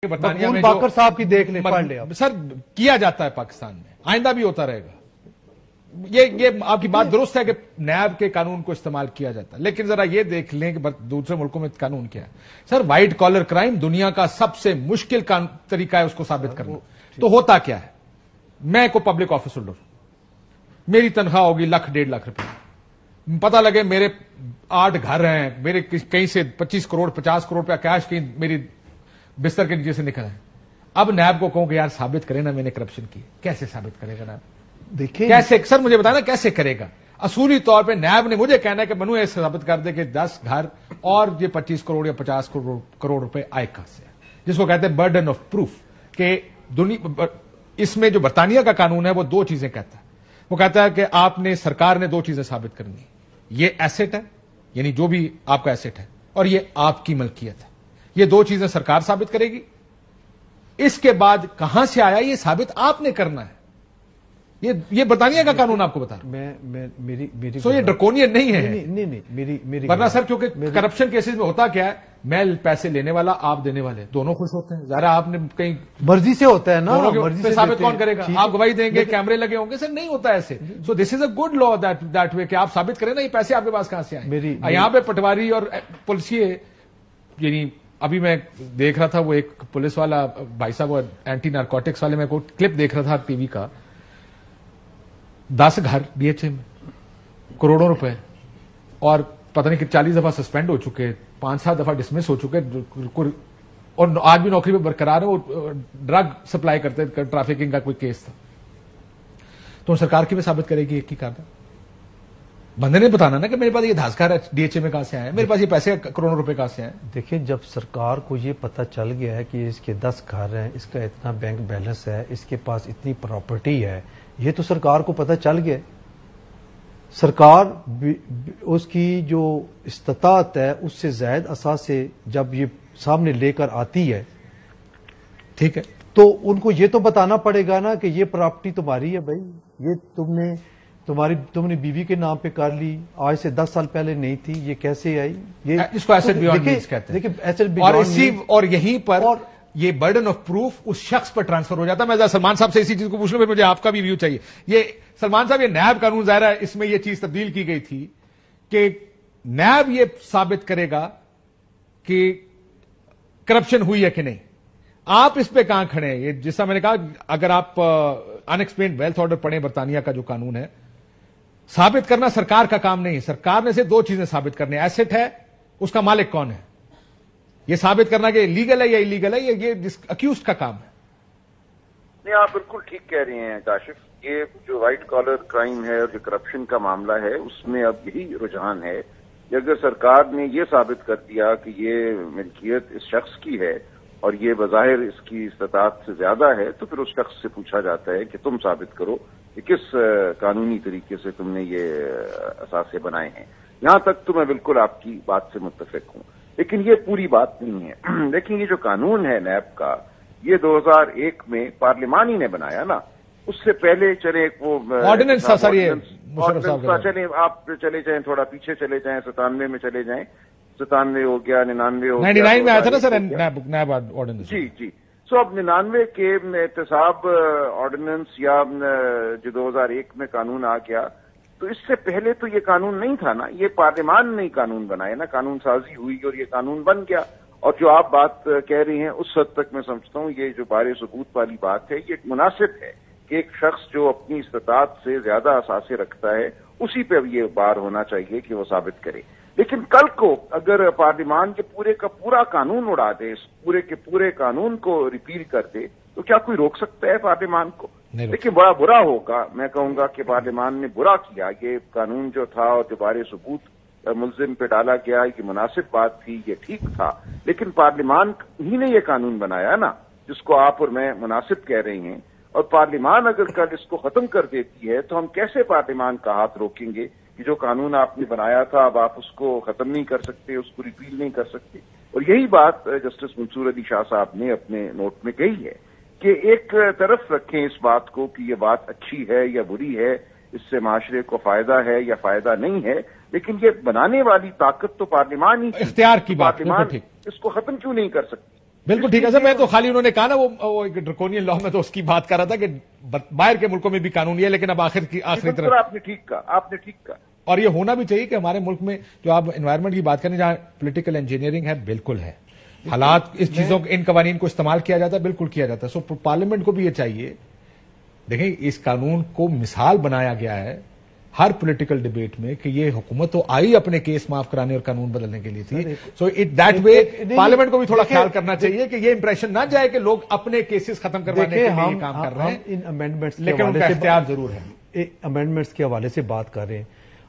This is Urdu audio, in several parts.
برطانیہ میں باقر صاحب کی دیکھ لیں، پڑھ لیں سر کیا جاتا ہے پاکستان میں، آئندہ بھی ہوتا رہے گا۔ یہ آپ کی بات درست ہے کہ نیب کے قانون کو استعمال کیا جاتا ہے، لیکن ذرا یہ دیکھ لیں کہ دوسرے ملکوں میں قانون کیا ہے۔ سر وائٹ کالر کرائم دنیا کا سب سے مشکل طریقہ ہے اس کو ثابت کرنا۔ تو ہوتا کیا ہے، میں کو پبلک آفس ہولڈر، میری تنخواہ ہوگی 1,00,000-1,50,000 روپے، پتہ لگے میرے 8 گھر ہیں، میرے کہیں سے 25 کروڑ 50 کروڑ روپیہ کیش کہیں میری بستر کے نیچے سے نکل ہے۔ اب نیب کو کہوں کہ یار ثابت کرے نا میں نے کرپشن کی، کیسے ثابت کرے گا نیب؟ دیکھیں کیسے، سر مجھے بتانا کیسے کرے گا؟ اصولی طور پہ نیب نے مجھے کہنا ہے کہ منو ایسے ثابت کر دے کہ 10 گھر اور یہ 25 کروڑ یا 50 کروڑ روپے آئے کہاں سے، جس کو کہتے ہیں برڈن آف پروف۔ کہ اس میں جو برطانیہ کا قانون ہے وہ 2 چیزیں کہتا ہے۔ وہ کہتا ہے کہ آپ نے، سرکار نے 2 چیزیں ثابت کرنی، یہ ایسٹ ہے یعنی جو بھی آپ کا ایسٹ ہے، اور یہ آپ کی ملکیت ہے۔ یہ 2 چیزیں سرکار ثابت کرے گی۔ اس کے بعد کہاں سے آیا یہ ثابت آپ نے کرنا ہے۔ یہ برطانیہ کا قانون آپ کو بتا رہا ہوں۔ سو یہ ڈرکونین نہیں ہے، میری ورنہ سر کیونکہ کرپشن کیسز میں ہوتا کیا ہے، میں پیسے لینے والا، آپ دینے والے، دونوں خوش ہوتے ہیں۔ ذرا آپ نے کہیں مرضی سے ہوتا ہے نا، مرضی سے ثابت کون کرے گا؟ آپ گواہی دیں گے، کیمرے لگے ہوں گے، سر نہیں ہوتا ایسے۔ سو دس از a good law that way کہ آپ ثابت کریں نا یہ پیسے آپ کے پاس کہاں سے آئے۔ یہاں پہ پٹواری اور پولیسیے، یعنی ابھی میں دیکھ رہا تھا وہ ایک پولیس والا بھائی صاحب، وہ اینٹی نارکوٹکس والے، میں کو کلپ دیکھ رہا تھا ٹی وی کا، 10 گھر ڈی ایچ اے میں، کروڑوں روپے، اور پتہ نہیں کہ 40 دفعہ سسپینڈ ہو چکے، 5-7 دفعہ ڈسمس ہو چکے، اور آج بھی نوکری پہ برقرار ہے۔ وہ ڈرگ سپلائی کرتے، ٹریفکنگ کا کوئی کیس تھا۔ تو سرکار کی بھی ثابت کرے گی ایک کی کارڈ، بندے نے بتانا نا کہ میرے پاس یہ 10 گھر ڈی ایچ اے میں کہاں سے آئے، میرے پاس یہ پیسے کروڑوں روپے کہاں سے آئے۔ دیکھیں جب سرکار کو یہ پتہ چل گیا ہے کہ اس کے 10 گھر ہیں، اس کا اتنا بینک بیلنس ہے، اس کے پاس اتنی پراپرٹی ہے، یہ تو سرکار کو پتہ چل گیا۔ سرکار اس کی جو استطاعت ہے اس سے زائد اثاثے جب یہ سامنے لے کر آتی ہے، ٹھیک ہے، تو ان کو یہ تو بتانا پڑے گا نا کہ یہ پراپرٹی تمہاری ہے بھائی، یہ تم نے بیوی کے نام پہ کر لی، آج سے 10 سال پہلے نہیں تھی، یہ کیسے آئی؟ یہ اس کو ایسٹ بیونڈ مینس کہتے ہیں۔ اور یہیں پر یہ برڈن آف پروف اس شخص پر ٹرانسفر ہو جاتا ہے۔ میں سلمان صاحب سے اسی چیز کو پوچھ لوں، پھر مجھے آپ کا بھی ویو چاہیے۔ یہ سلمان صاحب، یہ نیب قانون ظاہر ہے اس میں یہ چیز تبدیل کی گئی تھی کہ نیب یہ ثابت کرے گا کہ کرپشن ہوئی ہے کہ نہیں۔ آپ اس پہ کہاں کھڑے ہیں؟ یہ جس طرح میں نے کہا، اگر آپ ان ایکسپلینڈ ویلتھ آرڈر پڑھیں برطانیہ کا جو قانون ہے، ثابت کرنا سرکار کا کام نہیں ہے۔ سرکار نے سے 2 چیزیں ثابت کرنی، ایسٹ ہے، اس کا مالک کون ہے، یہ ثابت کرنا کہ لیگل ہے یا انلیگل ہے، یہ اکیوزڈ کا کام ہے۔ نہیں، آپ بالکل ٹھیک کہہ رہے ہیں کاشف۔ یہ جو وائٹ کالر کرائم ہے اور جو کرپشن کا معاملہ ہے، اس میں اب یہی رجحان ہے کہ اگر سرکار نے یہ ثابت کر دیا کہ یہ ملکیت اس شخص کی ہے اور یہ بظاہر اس کی استطاعت سے زیادہ ہے، تو پھر اس شخص سے پوچھا جاتا ہے کہ تم ثابت کرو کہ کس قانونی طریقے سے تم نے یہ اثاثے بنائے ہیں۔ یہاں تک تو میں بالکل آپ کی بات سے متفق ہوں، لیکن یہ پوری بات نہیں ہے۔ لیکن یہ جو قانون ہے نیب کا، یہ 2001 میں پارلیمان ہی نے بنایا نا، اس سے پہلے چلے وہ آرڈیننس تھا سر، یہ چلے آپ چلے جائیں، تھوڑا پیچھے چلے جائیں، 97 میں چلے جائیں، 97 ہو گیا، 99 ہو گیا، 99 میں آیا تھا نا سر نیب آرڈیننس۔ جی۔ سو اب 99 کے احتساب آرڈیننس یا جو 2001 میں قانون آ گیا، تو اس سے پہلے تو یہ قانون نہیں تھا نا، یہ پارلیمان نے قانون بنایا نا، قانون سازی ہوئی اور یہ قانون بن گیا۔ اور جو آپ بات کہہ رہی ہیں اس حد تک میں سمجھتا ہوں یہ جو بارے ثبوت والی بات ہے، یہ مناسب ہے کہ ایک شخص جو اپنی استطاعت سے زیادہ اثاثے رکھتا ہے اسی پہ اب یہ بار ہونا چاہیے کہ وہ ثابت کرے۔ لیکن کل کو اگر پارلیمان کے پورے کا پورا قانون اڑا دے، اس پورے کے پورے قانون کو ریپیل کر دے، تو کیا کوئی روک سکتا ہے پارلیمان کو؟ لیکن بڑا برا ہوگا، میں کہوں گا کہ پارلیمان نے برا کیا۔ یہ قانون جو تھا اور جو بارے ثبوت ملزم پہ ڈالا گیا، یہ مناسب بات تھی، یہ ٹھیک تھا، لیکن پارلیمان ہی نے یہ قانون بنایا نا، جس کو آپ اور میں مناسب کہہ رہی ہیں۔ اور پارلیمان اگر کل اس کو ختم کر دیتی ہے تو ہم کیسے پارلیمان کا ہاتھ روکیں گے کہ جو قانون آپ نے بنایا تھا اب آپ اس کو ختم نہیں کر سکتے، اس کو ریپیل نہیں کر سکتے؟ اور یہی بات جسٹس منصور علی شاہ صاحب نے اپنے نوٹ میں کہی ہے کہ ایک طرف رکھیں اس بات کو کہ یہ بات اچھی ہے یا بری ہے، اس سے معاشرے کو فائدہ ہے یا فائدہ نہیں ہے، لیکن یہ بنانے والی طاقت تو پارلیمان ہی، اختیار کی بات، پارلیمان اس کو ختم کیوں نہیں کر سکتی؟ بالکل ٹھیک ہے سر. میں تو خالی انہوں نے کہا نا وہ ایک ڈرکونین لا میں تو اس کی بات کر رہا تھا کہ باہر کے ملکوں میں بھی قانون یہ ہے, لیکن اب آخری طرف آپ نے ٹھیک کہا. اور یہ ہونا بھی چاہیے کہ ہمارے ملک میں جو آپ انوائرمنٹ کی بات کریں جہاں پولیٹیکل انجینئرنگ ہے, بالکل ہے, حالات اس چیزوں ان قوانین کو استعمال کیا جاتا ہے, بالکل کیا جاتا ہے. سو پارلیمنٹ کو بھی یہ چاہیے, دیکھیں اس قانون کو مثال بنایا گیا ہے ہر پولیٹیکل ڈبیٹ میں کہ یہ حکومت تو آئی اپنے کیس معاف کرانے اور قانون بدلنے کے لیے تھی. سو دیٹ وے پارلیمنٹ کو بھی تھوڑا خیال کرنا چاہیے کہ یہ امپریشن نہ جائے کہ لوگ اپنے کیسز ختم کروانے کے لیے کام کر رہے ہیں, ان امینڈمنٹس لیکن ان کا اختیار ضرور ہے. امینڈمنٹس کے حوالے سے بات کر رہے ہیں.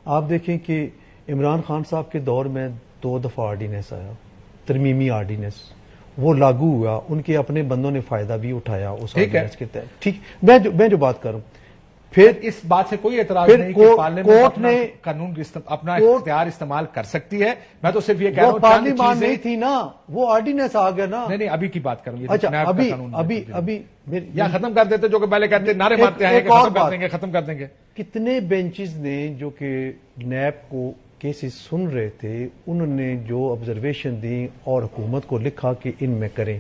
آپ دیکھیں کہ عمران خان صاحب کے دور میں 2 دفعہ آرڈیننس آیا, ترمیمی آرڈیننس, وہ لاگو ہوا, ان کے اپنے بندوں نے فائدہ بھی اٹھایا اس آرڈیننس کے تحت. ٹھیک, میں جو بات کروں, پھر اس بات سے کوئی اعتراض نہیں کہ پارلیمنٹ نے قانون اپنا اختیار استعمال کر سکتی ہے. میں تو صرف یہ کہہ رہا ہوں پارلیمان نہیں تھی نا, وہ آرڈیننس آ گیا نا. نہیں ابھی کی بات کروں. اچھا ابھی یا ختم کر دیتے جو کہ پہلے کہتے نعرے مارتے ہیں کہ ختم کر دیں گے. کتنے بینچز نے جو کہ نیب کو کیسز سن رہے تھے, انہوں نے جو آبزرویشن دی اور حکومت کو لکھا کہ ان میں کریں.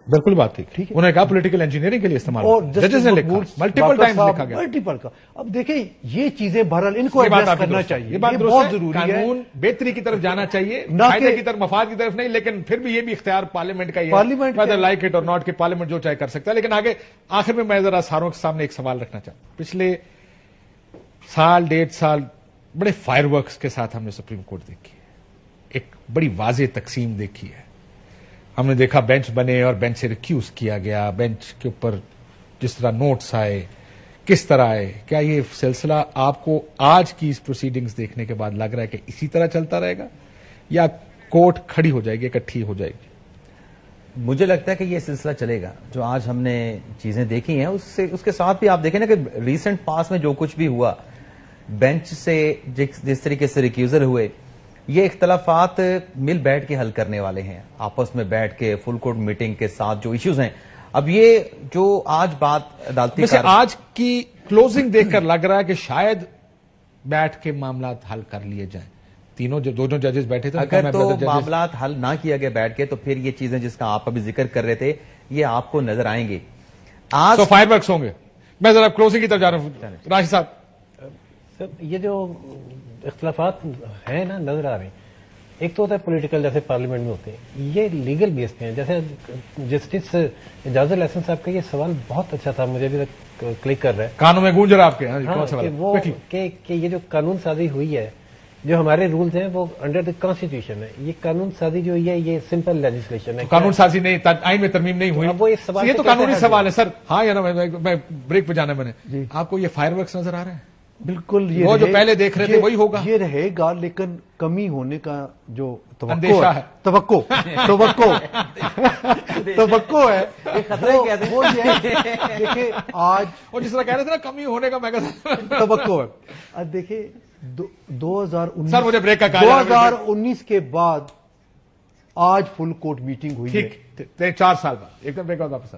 بالکل بات ٹھیک ہے, انہوں نے کہا پولیٹیکل انجینئرنگ کے لیے استعمال, اور ججز نے لکھا ملٹیپل ٹائمز لکھا گیا, ملٹیپل کا. اب دیکھیں یہ چیزیں بہرحال ان کو ایڈریس کرنا چاہیے, یہ بات بہت ضروری ہے. قانون بہتری کی طرف جانا چاہیے, فائدے کی طرف, مفاد کی طرف نہیں, لیکن پھر بھی یہ بھی اختیار پارلیمنٹ کا ہی ہے, whether like it or not, کہ پارلیمنٹ جو چاہے کر سکتا ہے. لیکن آگے آخر میں ذرا ساروں کے سامنے ایک سوال رکھنا چاہتا ہوں. پچھلے سال 1.5 سال بڑے فائر ورکس کے ساتھ ہم نے سپریم کورٹ دیکھی ہے, ایک بڑی واضح تقسیم دیکھی ہے. ہم نے دیکھا بینچ بنے اور بینچ سے ریکیوز کیا گیا, بینچ کے اوپر جس طرح نوٹس آئے, کس طرح آئے. کیا یہ سلسلہ آپ کو آج کی اس پروسیڈنگز دیکھنے کے بعد لگ رہا ہے کہ اسی طرح چلتا رہے گا یا کورٹ کھڑی ہو جائے گی, اکٹھی ہو جائے گی؟ مجھے لگتا ہے کہ یہ سلسلہ چلے گا. جو آج ہم نے چیزیں دیکھی ہیں اس کے ساتھ بھی آپ دیکھیں نا کہ ریسنٹ پاس میں جو کچھ بھی ہوا, بینچ سے جس طریقے سے ریکیوزر ہوئے, یہ اختلافات مل بیٹھ کے حل کرنے والے ہیں, آپس میں بیٹھ کے فل کورٹ میٹنگ کے ساتھ جو ایشوز ہیں. اب یہ جو آج بات عدالتی آج کی کلوزنگ دیکھ کر لگ رہا ہے کہ شاید بیٹھ کے معاملات حل کر لیے جائیں. دونوں ججز بیٹھے تھے, اگر تو معاملات حل نہ کیا گیا بیٹھ کے تو پھر یہ چیزیں جس کا آپ ابھی ذکر کر رہے تھے یہ آپ کو نظر آئیں گی. آج فائر ورکس ہوں گے. میں ذرا کلوزنگ کی طرف جا رہا ہوں. راشد صاحب, یہ جو اختلافات ہیں نا نظر آ رہے ہیں, ایک تو ہوتا ہے پولیٹیکل جیسے پارلیمنٹ میں ہوتے ہیں, یہ لیگل بیس پہ ہیں. جیسے جسٹس اعجاز الحسن صاحب کا یہ سوال بہت اچھا تھا, مجھے بھی کلک کر رہا ہے, کانوں میں گونج رہا آپ کے, کہ یہ جو قانون سازی ہوئی ہے, جو ہمارے رولز ہیں وہ انڈر دی کانسٹیٹیوشن ہے. یہ قانون سازی جو ہوئی ہے یہ سمپل لیجسلیشن ہے, قانون سازی نہیں, آئین میں ترمیم نہیں ہوئی. یہ تو قانونی سوال ہے سر. ہاں یا نا, میں بریک پہ جانا ہے. میں نے آپ کو یہ فائر ورکس نظر آ رہے ہیں؟ بالکل, وہ جو پہلے دیکھ رہے تھے وہی ہوگا, یہ رہے گا, لیکن کمی ہونے کا جو اندیشہ ہے, توقع ہے, وہ یہ دیکھیں آج, اور جس طرح کہہ رہے تھے نا کمی ہونے کا, میں توقع ہے. اب دیکھیں 2019 سر مجھے بریک کا 2019 کے بعد آج فل کورٹ میٹنگ ہوئی ہے, 4 سال بعد. ایک دم بریک واپس.